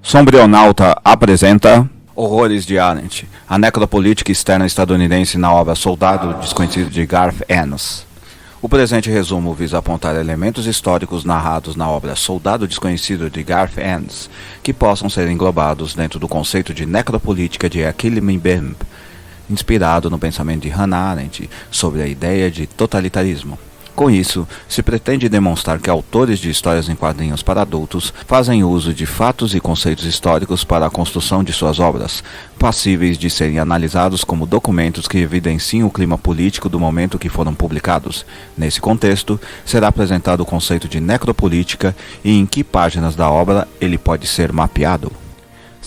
Sombrionauta apresenta Horrores de Arendt, a necropolítica externa estadunidense na obra Soldado Desconhecido de Garth Ennis. O presente resumo visa apontar elementos históricos narrados na obra Soldado Desconhecido de Garth Ennis que possam ser englobados dentro do conceito de necropolítica de Achille Mbembe, inspirado no pensamento de Hannah Arendt sobre a ideia de totalitarismo. Com isso, se pretende demonstrar que autores de histórias em quadrinhos para adultos fazem uso de fatos e conceitos históricos para a construção de suas obras, passíveis de serem analisados como documentos que evidenciam o clima político do momento que foram publicados. Nesse contexto, será apresentado o conceito de necropolítica e em que páginas da obra ele pode ser mapeado.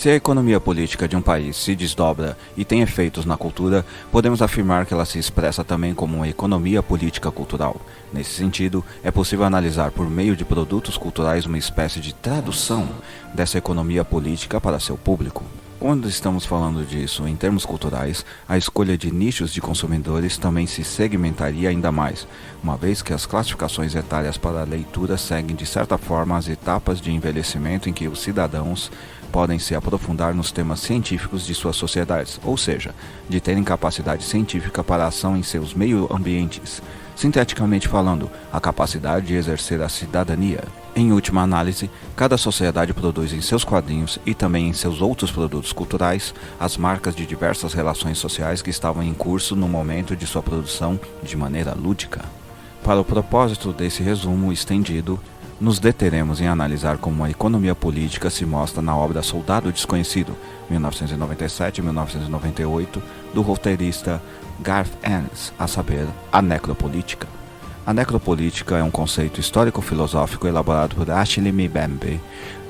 Se a economia política de um país se desdobra e tem efeitos na cultura, podemos afirmar que ela se expressa também como uma economia política cultural. Nesse sentido, é possível analisar por meio de produtos culturais uma espécie de tradução dessa economia política para seu público. Quando estamos falando disso em termos culturais, a escolha de nichos de consumidores também se segmentaria ainda mais, uma vez que as classificações etárias para a leitura seguem de certa forma as etapas de envelhecimento em que os cidadãos podem se aprofundar nos temas científicos de suas sociedades, ou seja, de terem capacidade científica para a ação em seus meio-ambientes. Sinteticamente falando, a capacidade de exercer a cidadania. Em última análise, cada sociedade produz em seus quadrinhos e também em seus outros produtos culturais as marcas de diversas relações sociais que estavam em curso no momento de sua produção de maneira lúdica. Para o propósito desse resumo estendido, nos deteremos em analisar como a economia política se mostra na obra Soldado Desconhecido, 1997-1998, do roteirista Garth Ennis, a saber, a necropolítica. A necropolítica é um conceito histórico-filosófico elaborado por Achille Mbembe,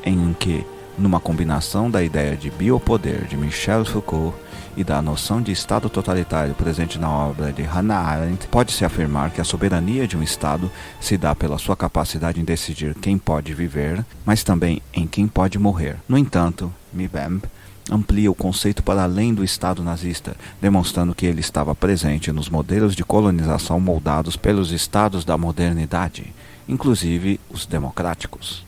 em que, numa combinação da ideia de biopoder de Michel Foucault e da noção de Estado totalitário presente na obra de Hannah Arendt, pode-se afirmar que a soberania de um Estado se dá pela sua capacidade em decidir quem pode viver, mas também em quem pode morrer. No entanto, Mbembe amplia o conceito para além do Estado nazista, demonstrando que ele estava presente nos modelos de colonização moldados pelos Estados da modernidade, inclusive os democráticos.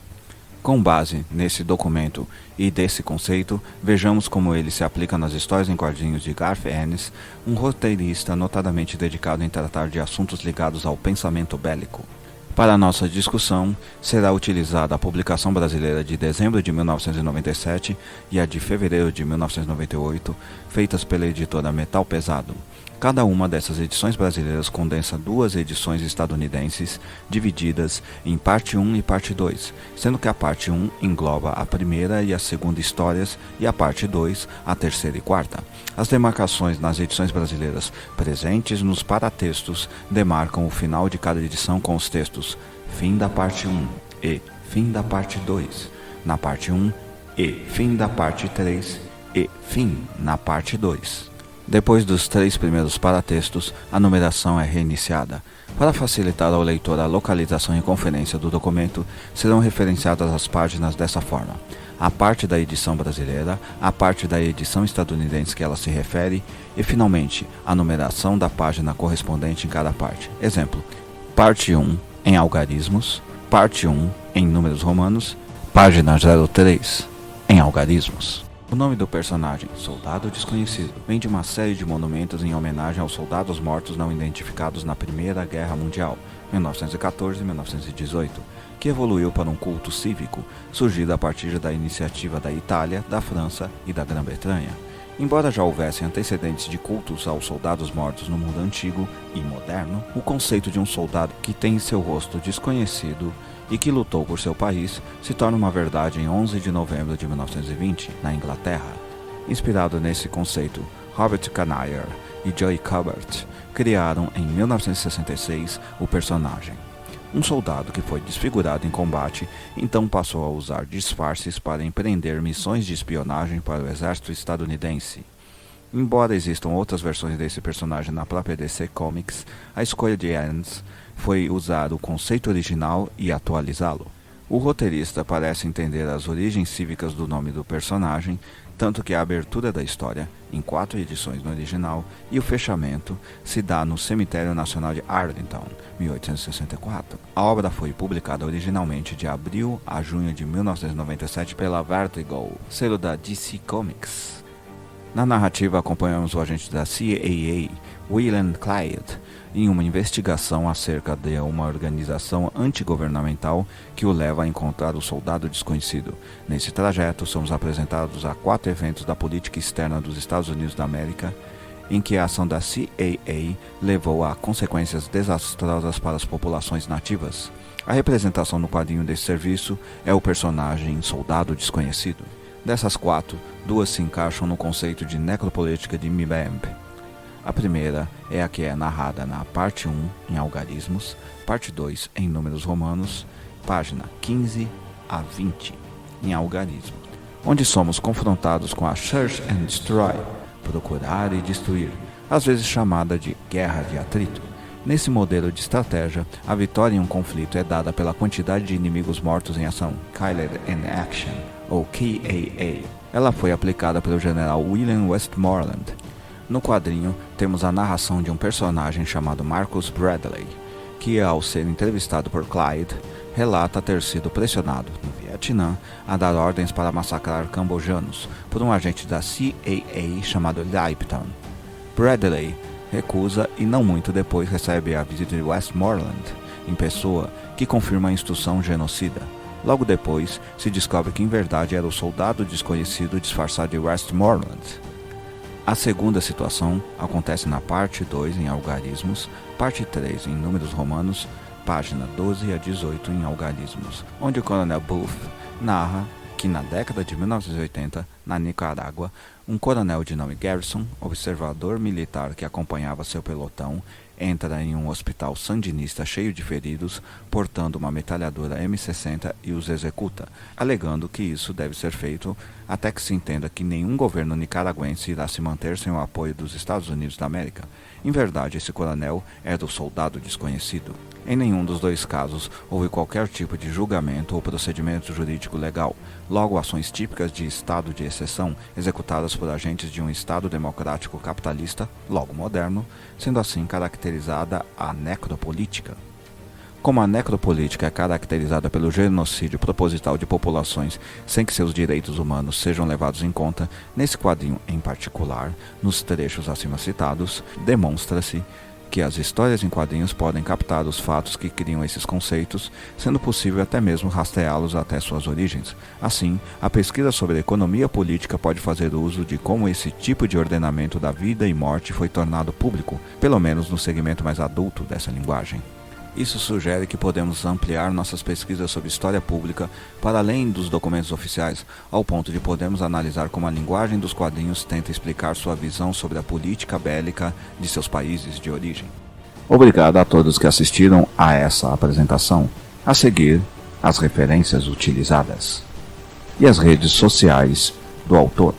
Com base nesse documento e desse conceito, vejamos como ele se aplica nas histórias em quadrinhos de Garth Ennis, um roteirista notadamente dedicado em tratar de assuntos ligados ao pensamento bélico. Para nossa discussão, será utilizada a publicação brasileira de dezembro de 1997 e a de fevereiro de 1998, feitas pela editora Metal Pesado. Cada uma dessas edições brasileiras condensa duas edições estadunidenses, divididas em parte 1 e parte 2, sendo que a parte 1 engloba a primeira e a segunda histórias e a parte 2 a terceira e quarta. As demarcações nas edições brasileiras presentes nos paratextos demarcam o final de cada edição com os textos fim da parte 1 e fim da parte 2, na parte 1 e fim da parte 3 e fim na parte 2. Depois dos três primeiros paratextos, a numeração é reiniciada. Para facilitar ao leitor a localização e conferência do documento, serão referenciadas as páginas dessa forma: a parte da edição brasileira, a parte da edição estadunidense que ela se refere e, finalmente, a numeração da página correspondente em cada parte. Exemplo: parte 1 em algarismos, parte 1 em números romanos, página 03 em algarismos. O nome do personagem, Soldado Desconhecido, vem de uma série de monumentos em homenagem aos soldados mortos não identificados na Primeira Guerra Mundial, 1914-1918, que evoluiu para um culto cívico, surgido a partir da iniciativa da Itália, da França e da Grã-Bretanha. Embora já houvessem antecedentes de cultos aos soldados mortos no mundo antigo e moderno, o conceito de um soldado que tem seu rosto desconhecido e que lutou por seu país se torna uma verdade em 11 de novembro de 1920, na Inglaterra. Inspirado nesse conceito, Robert Canayer e Joy Kubert criaram em 1966 o personagem. Um soldado que foi desfigurado em combate, então passou a usar disfarces para empreender missões de espionagem para o exército estadunidense. Embora existam outras versões desse personagem na própria DC Comics, a escolha de Ennis foi usar o conceito original e atualizá-lo. O roteirista parece entender as origens cívicas do nome do personagem, tanto que a abertura da história, em 4 edições no original, e o fechamento se dá no Cemitério Nacional de Arlington, 1864. A obra foi publicada originalmente de abril a junho de 1997 pela Vertigo, selo da DC Comics. Na narrativa acompanhamos o agente da CIA, William Clyde, em uma investigação acerca de uma organização antigovernamental que o leva a encontrar o soldado desconhecido. Nesse trajeto, somos apresentados a 4 eventos da política externa dos Estados Unidos da América, em que a ação da CIA levou a consequências desastrosas para as populações nativas. A representação no quadrinho desse serviço é o personagem Soldado Desconhecido. Dessas 4, 2 se encaixam no conceito de necropolítica de Mbembe. A primeira é a que é narrada na parte 1 em algarismos, parte 2 em números romanos, página 15 a 20 em algarismo, onde somos confrontados com a Search and Destroy, procurar e destruir, às vezes chamada de guerra de atrito. Nesse modelo de estratégia, a vitória em um conflito é dada pela quantidade de inimigos mortos em ação, Killed in Action, ou KAA. Ela foi aplicada pelo general William Westmoreland. No quadrinho, temos a narração de um personagem chamado Marcus Bradley, que, ao ser entrevistado por Clyde, relata ter sido pressionado, no Vietnã, a dar ordens para massacrar cambojanos por um agente da CIA chamado Lipton. Bradley recusa e não muito depois recebe a visita de Westmoreland, em pessoa, que confirma a instrução genocida. Logo depois, se descobre que em verdade era o soldado desconhecido disfarçado de Westmoreland. A segunda situação acontece na parte 2 em algarismos, parte 3 em números romanos, página 12 a 18 em algarismos, onde o coronel Booth narra que na década de 1980, na Nicarágua, um coronel de nome Garrison, observador militar que acompanhava seu pelotão, entra em um hospital sandinista cheio de feridos, portando uma metralhadora M60 e os executa, alegando que isso deve ser feito até que se entenda que nenhum governo nicaragüense irá se manter sem o apoio dos Estados Unidos da América. Em verdade, esse coronel era o soldado desconhecido. Em nenhum dos 2 casos houve qualquer tipo de julgamento ou procedimento jurídico legal, logo ações típicas de estado de exceção executadas por agentes de um Estado democrático capitalista, logo moderno, sendo assim caracterizada a necropolítica. Como a necropolítica é caracterizada pelo genocídio proposital de populações sem que seus direitos humanos sejam levados em conta, nesse quadrinho em particular, nos trechos acima citados, demonstra-se que as histórias em quadrinhos podem captar os fatos que criam esses conceitos, sendo possível até mesmo rastreá-los até suas origens. Assim, a pesquisa sobre a economia política pode fazer uso de como esse tipo de ordenamento da vida e morte foi tornado público, pelo menos no segmento mais adulto dessa linguagem. Isso sugere que podemos ampliar nossas pesquisas sobre história pública para além dos documentos oficiais, ao ponto de podermos analisar como a linguagem dos quadrinhos tenta explicar sua visão sobre a política bélica de seus países de origem. Obrigado a todos que assistiram a essa apresentação. A seguir, as referências utilizadas e as redes sociais do autor.